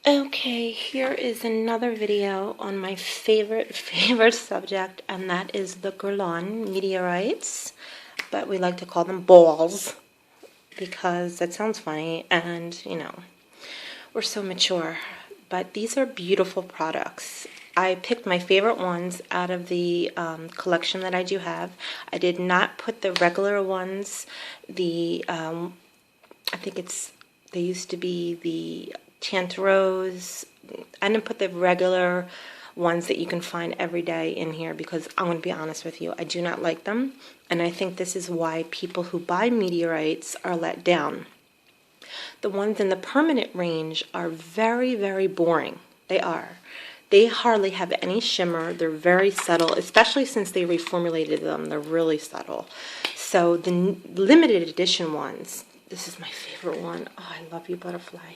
Okay, here is another video on my favorite subject, and that is the Guerlain Meteorites, but we like to call them balls because that sounds funny and, you know, we're so mature. But these are beautiful products. I picked my favorite ones out of the collection that I do have. I did not put the regular ones, I think they used to be the Tantaros. I didn't put the regular ones that you can find every day in here because I'm going to be honest with you, I do not like them, and I think this is why people who buy meteorites are let down. The ones in the permanent range are very, very boring. They are. They hardly have any shimmer. They're very subtle, especially since they reformulated them. They're really subtle. So the limited edition ones, this is my favorite one. Oh, I love you, butterfly.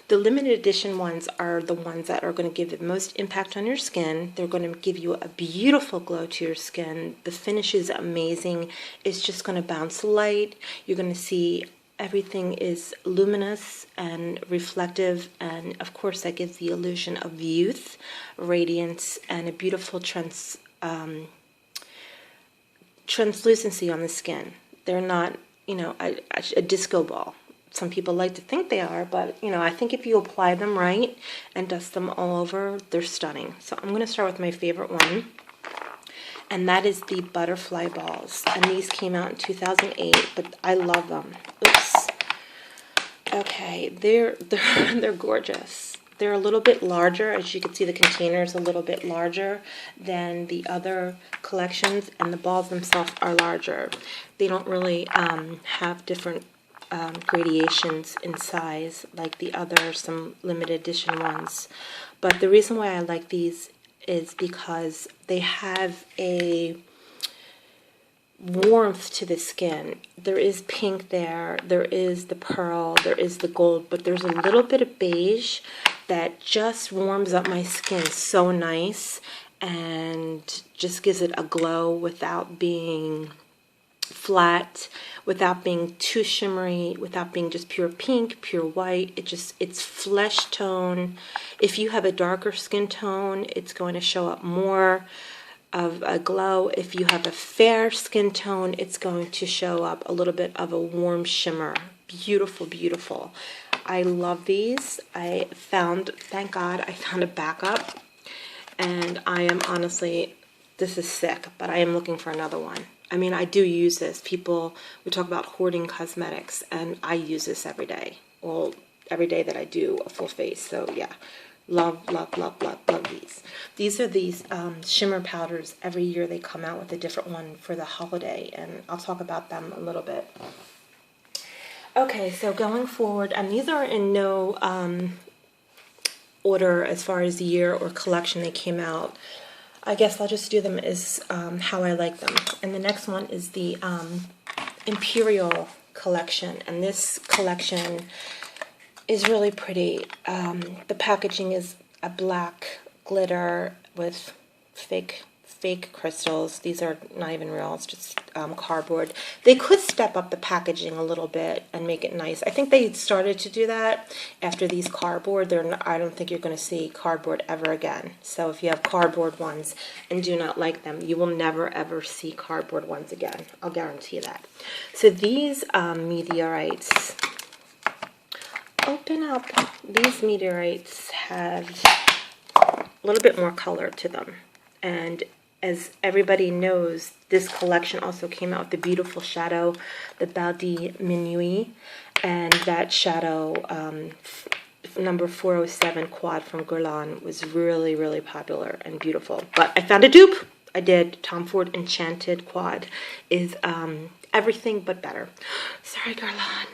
The limited edition ones are the ones that are going to give the most impact on your skin. They're going to give you a beautiful glow to your skin. The finish is amazing. It's just going to bounce light. You're going to see everything is luminous and reflective, and of course that gives the illusion of youth, radiance, and a beautiful translucency on the skin. They're not, you know, a disco ball. Some people like to think they are, but, you know, I think if you apply them right and dust them all over, they're stunning. So I'm going to start with my favorite one, and that is the butterfly balls. And these came out in 2008, but I love them. Oops. Okay, they're gorgeous. They're a little bit larger. As you can see, the container is a little bit larger than the other collections, and the balls themselves are larger. They don't really have different gradations in size like the other, some limited edition ones. But the reason why I like these is because they have a warmth to the skin. There is pink there is the pearl, there is the gold, but there's a little bit of beige that just warms up my skin so nice and just gives it a glow without being flat, without being too shimmery, without being just pure pink, pure white. It's flesh tone. If you have a darker skin tone, it's going to show up more of a glow. If you have a fair skin tone, it's going to show up a little bit of a warm shimmer. Beautiful, beautiful. I love these. Thank God I found a backup, and I am honestly, this is sick, but I am looking for another one. I mean, I do use this. We talk about hoarding cosmetics, and I use this every day. Well, every day that I do a full face. So, yeah. Love, love, love, love, love these. These are these shimmer powders. Every year they come out with a different one for the holiday, and I'll talk about them a little bit. Okay, so going forward, and these are in no order as far as year or collection they came out. I guess I'll just do them as how I like them. And the next one is the Imperial Collection. And this collection is really pretty. The packaging is a black glitter with fake crystals. These are not even real. It's just cardboard. They could step up the packaging a little bit and make it nice. I think they started to do that after these cardboard. I don't think you're going to see cardboard ever again. So if you have cardboard ones and do not like them, you will never ever see cardboard ones again. I'll guarantee that. So these meteorites, open up. These meteorites have a little bit more color to them, and as everybody knows, this collection also came out with the beautiful shadow, the Bal de Minuit, and that shadow, number 407 quad from Guerlain, was really, really popular and beautiful. But I found a dupe. I did. Tom Ford Enchanted quad is everything but better. Sorry, Guerlain.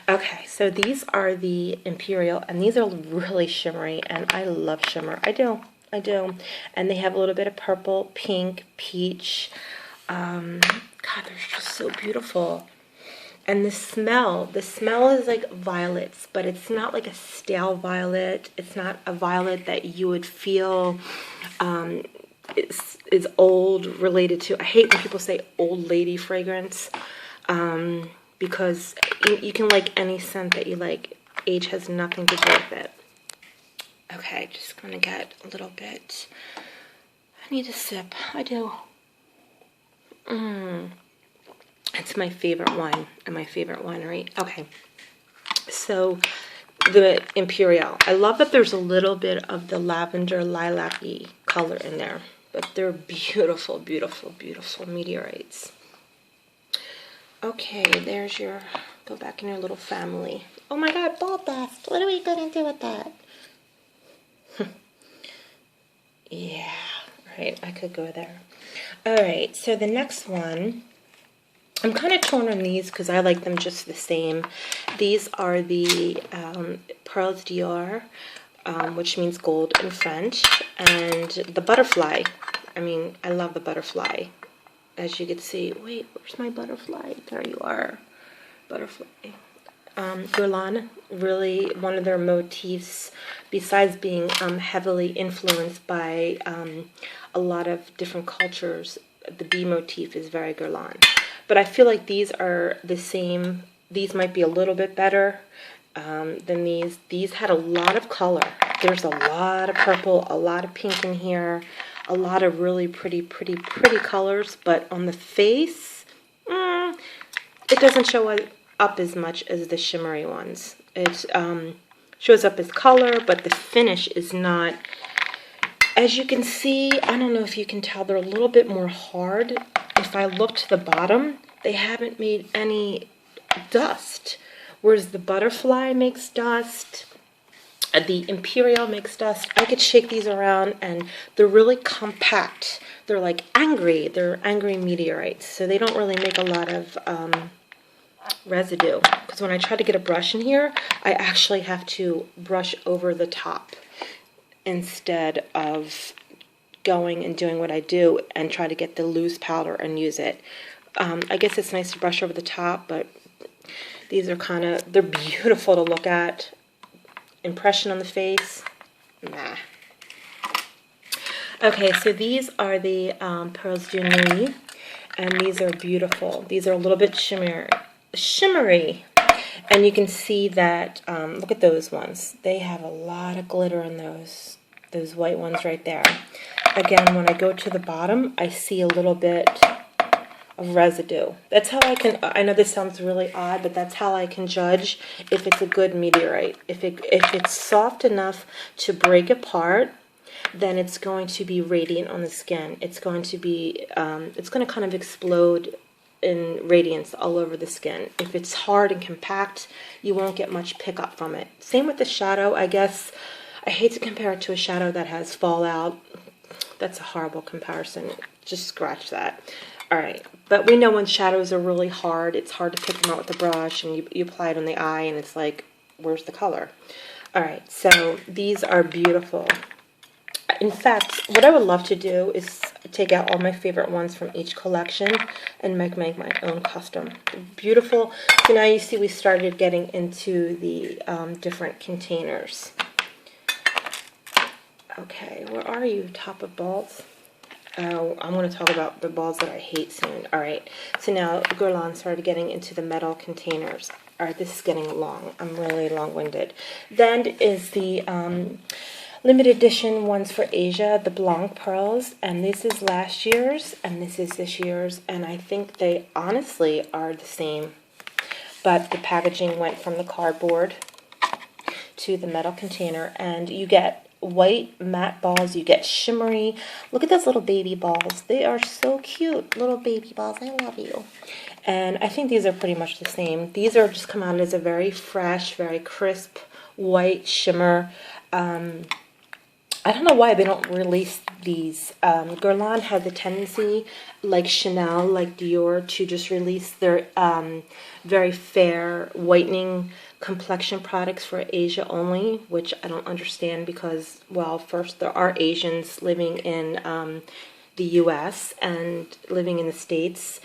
Okay, so these are the Imperial, and these are really shimmery, and I love shimmer. I do. And they have a little bit of purple, pink, peach. God, they're just so beautiful. And the smell is like violets, but it's not like a stale violet. It's not a violet that you would feel is old, related to. I hate when people say old lady fragrance, because you can like any scent that you like. Age has nothing to do with it. Okay, just gonna get a little bit. I need a sip. I do. It's my favorite wine and my favorite winery. Okay, so the Imperial. I love that there's a little bit of the lavender lilac-y color in there, but they're beautiful, beautiful, beautiful meteorites. Okay, there's your, go back in your little family. Oh my God, ball dust. What are we gonna do with that? Yeah, right, I could go there. All right, so the next one, I'm kind of torn on these because I like them just the same. These are the Perles d'Or, which means gold in French, and the butterfly. I mean, I love the butterfly. As you can see, wait, where's my butterfly? There you are, butterfly. Guerlain, really one of their motifs, besides being heavily influenced by a lot of different cultures, the bee motif is very Guerlain. But I feel like these are the same. These might be a little bit better than these. These had a lot of color. There's a lot of purple, a lot of pink in here, a lot of really pretty, pretty, pretty colors. But on the face, it doesn't show up as much as the shimmery ones. It shows up as color, but the finish is not. As you can see, I don't know if you can tell, they're a little bit more hard. If I look to the bottom, they haven't made any dust. Whereas the butterfly makes dust, the Imperial makes dust. I could shake these around and they're really compact. They're like angry. They're angry meteorites. So they don't really make a lot of residue. Because when I try to get a brush in here, I actually have to brush over the top instead of going and doing what I do and try to get the loose powder and use it. I guess it's nice to brush over the top, but these are kind of, they're beautiful to look at. Impression on the face, nah. Okay, so these are the Perles de Nuit, and these are beautiful. These are a little bit shimmery. And you can see that, look at those ones. They have a lot of glitter in those white ones right there. Again, when I go to the bottom, I see a little bit of residue. That's how I can, I know this sounds really odd, but that's how I can judge if it's a good meteorite. If it's soft enough to break apart, then it's going to be radiant on the skin. It's going to be, it's going to kind of explode in radiance all over the skin. If it's hard and compact, you won't get much pickup from it. Same with the shadow, I guess. I hate to compare it to a shadow that has fallout. That's a horrible comparison. Just scratch that. All right, but we know when shadows are really hard, it's hard to pick them out with the brush, and you apply it on the eye, and it's like, where's the color? All right, so these are beautiful. In fact, what I would love to do is take out all my favorite ones from each collection and make my own custom. Beautiful. So now you see we started getting into the different containers. Okay, where are you, top of balls? Oh, I'm going to talk about the balls that I hate soon. All right, so now Guerlain started getting into the metal containers. All right, this is getting long. I'm really long-winded. Then is the limited edition ones for Asia, the Blanc pearls, and this is last year's, and this is this year's, and I think they honestly are the same, but the packaging went from the cardboard to the metal container, and you get white matte balls, you get shimmery. Look at those little baby balls. They are so cute, little baby balls. I love you. And I think these are pretty much the same. These are just come out as a very fresh, very crisp white shimmer. I don't know why they don't release these. Guerlain has a tendency, like Chanel, like Dior, to just release their very fair whitening complexion products for Asia only, which I don't understand because, well, first, there are Asians living in the U.S. and living in the States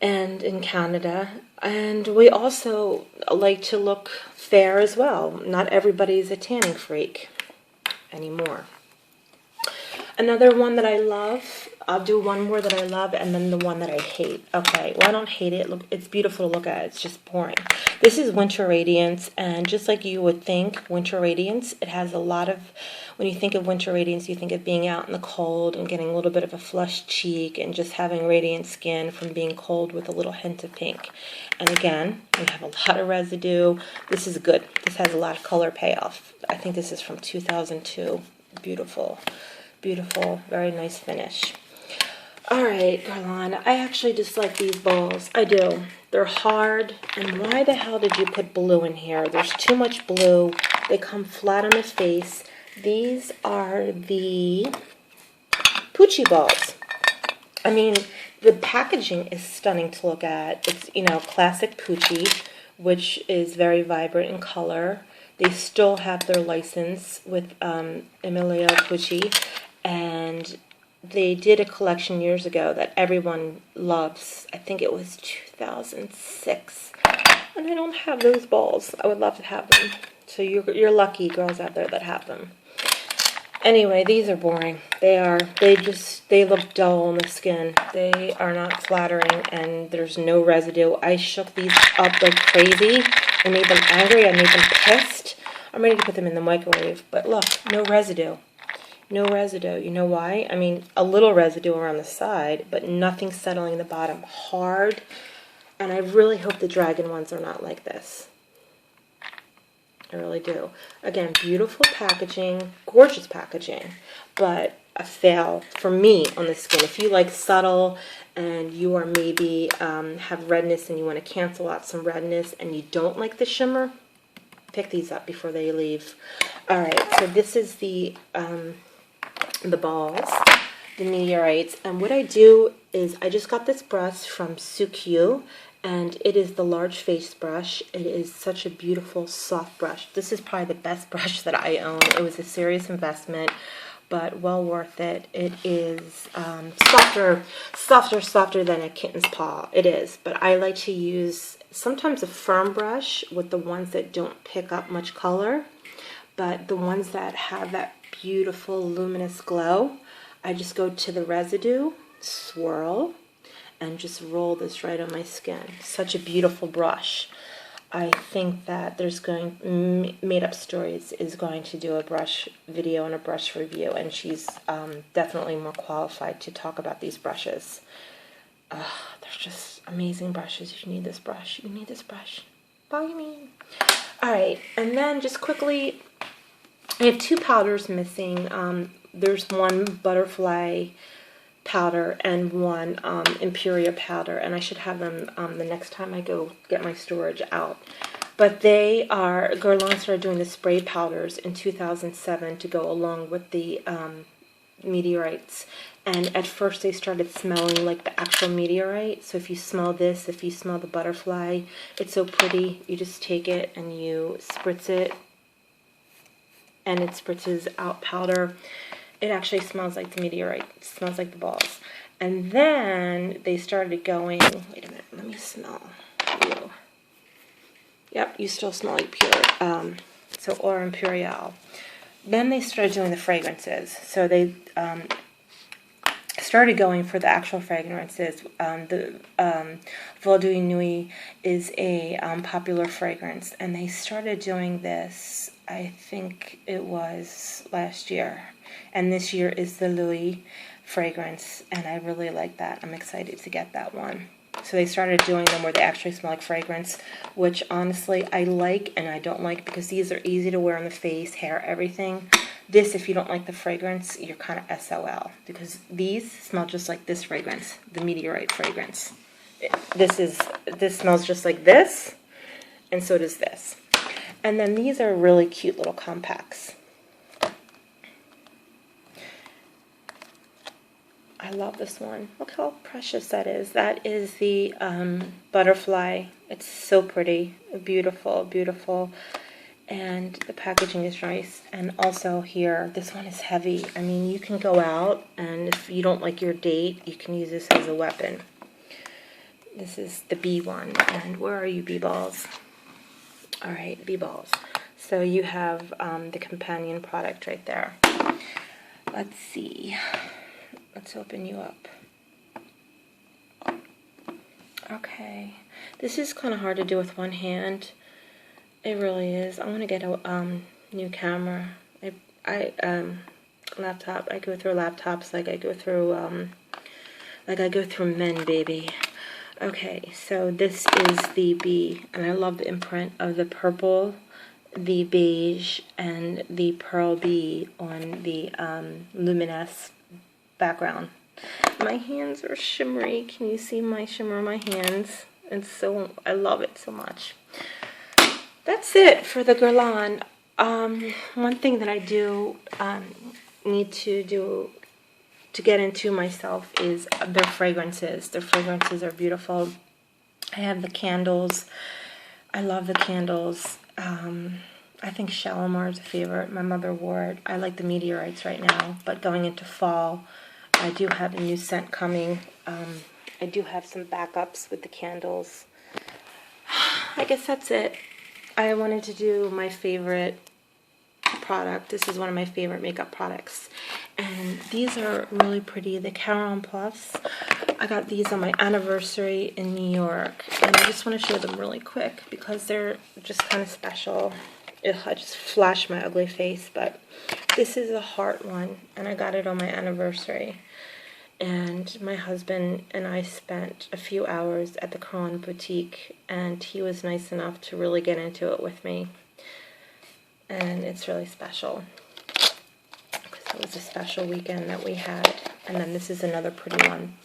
and in Canada. And we also like to look fair as well. Not everybody's a tanning freak anymore. Another one that I love, I'll do one more that I love and then the one that I hate. Okay, well, I don't hate it. Look, it's beautiful to look at. It's just boring. This is Winter Radiance, and just like you would think, Winter Radiance, it has a lot of, when you think of Winter Radiance, you think of being out in the cold and getting a little bit of a flushed cheek and just having radiant skin from being cold with a little hint of pink. And again, we have a lot of residue. This is good. This has a lot of color payoff. I think this is from 2002. Beautiful. Beautiful, very nice finish. All right, Guerlain, I actually dislike these balls. I do. They're hard, and why the hell did you put blue in here? There's too much blue. They come flat on the face. These are the Poochie balls. I mean, the packaging is stunning to look at. It's, you know, classic Poochie, which is very vibrant in color. They still have their license with Imperial Poochie. And they did a collection years ago that everyone loves. I think it was 2006. And I don't have those balls. I would love to have them. So you're lucky girls out there that have them. Anyway, these are boring. They look dull on the skin. They are not flattering, and there's no residue. I shook these up like crazy. I made them angry. I made them pissed. I'm ready to put them in the microwave. But look, no residue. No residue. You know why? I mean, a little residue around the side, but nothing settling in the bottom. Hard. And I really hope the dragon ones are not like this. I really do. Again, beautiful packaging, gorgeous packaging, but a fail for me on the skin. If you like subtle and you are maybe have redness and you want to cancel out some redness and you don't like the shimmer, pick these up before they leave. All right, so this is the balls, the meteorites, and what I do is I just got this brush from Sukyu, and it is the large face brush. It is such a beautiful soft brush. This is probably the best brush that I own. It was a serious investment, but well worth it. It is softer than a kitten's paw. It is, but I like to use sometimes a firm brush with the ones that don't pick up much color, but the ones that have that beautiful luminous glow, I just go to the residue, swirl, and just roll this right on my skin. Such a beautiful brush. I think that there's Made Up Stories is going to do a brush video and a brush review, and she's definitely more qualified to talk about these brushes. They're just amazing brushes. You need this brush. You need this brush. Buy me. All right, and then just quickly, I have two powders missing. There's one butterfly powder and one Imperial powder, and I should have them the next time I go get my storage out. But they are, Guerlain started doing the spray powders in 2007 to go along with the meteorites. And at first they started smelling like the actual meteorite. So if you smell this, if you smell the butterfly, it's so pretty. You just take it and you spritz it, and it spritzes out powder. It actually smells like the meteorite. It smells like the balls. And then they started going, wait a minute, let me smell you. Yep, you still smell like pure, or Imperial. Then they started doing the fragrances. So they started going for the actual fragrances. The Vaudou Nuit is a popular fragrance, and they started doing this, I think it was last year. And this year is the Louis fragrance, and I really like that. I'm excited to get that one. So they started doing them where they actually smell like fragrance, which honestly I like and I don't like, because these are easy to wear on the face, hair, everything. This, if you don't like the fragrance, you're kind of SOL, because these smell just like this fragrance, the meteorite fragrance. This smells just like this, and so does this. And then these are really cute little compacts. I love this one. Look how precious that is. That is the butterfly. It's so pretty. Beautiful, beautiful. And the packaging is nice. And also here, this one is heavy. I mean, you can go out, and if you don't like your date, you can use this as a weapon. This is the bee one. And where are you, bee balls? All right, bee balls. So you have the companion product right there. let's see. Let's open you up. Okay. This is kind of hard to do with one hand. It really is. I'm going to get a new camera. Laptop. I go through laptops like I go through men, baby. Okay, so this is the bee, and I love the imprint of the purple, the beige, and the pearl bee on the luminous background. My hands are shimmery. Can you see my shimmer in my hands? And so I love it so much. That's it for the Guerlain. One thing that I do need to do to get into myself is their fragrances. Their fragrances are beautiful. I have the candles. I love the candles. I think Shalimar is a favorite. My mother wore it. I like the Meteorites right now, but going into fall, I do have a new scent coming. I do have some backups with the candles. I guess that's it. I wanted to do my favorite product. This is one of my favorite makeup products. And these are really pretty. The Caron Puffs. I got these on my anniversary in New York. And I just want to show them really quick because they're just kind of special. I just flashed my ugly face. But this is a heart one. And I got it on my anniversary. And my husband and I spent a few hours at the Caron Boutique. And he was nice enough to really get into it with me. And it's really special. It was a special weekend that we had. And then this is another pretty one.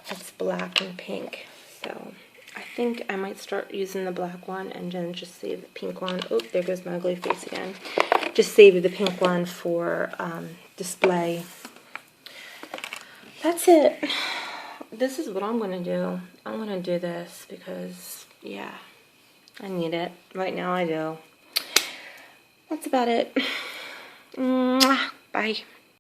It's black and pink. So I think I might start using the black one and then just save the pink one. Oh, there goes my ugly face again. Just save the pink one for display. That's it. This is what I'm going to do. I'm going to do this because, yeah, I need it. Right now I do. That's about it. Mwah. Bye.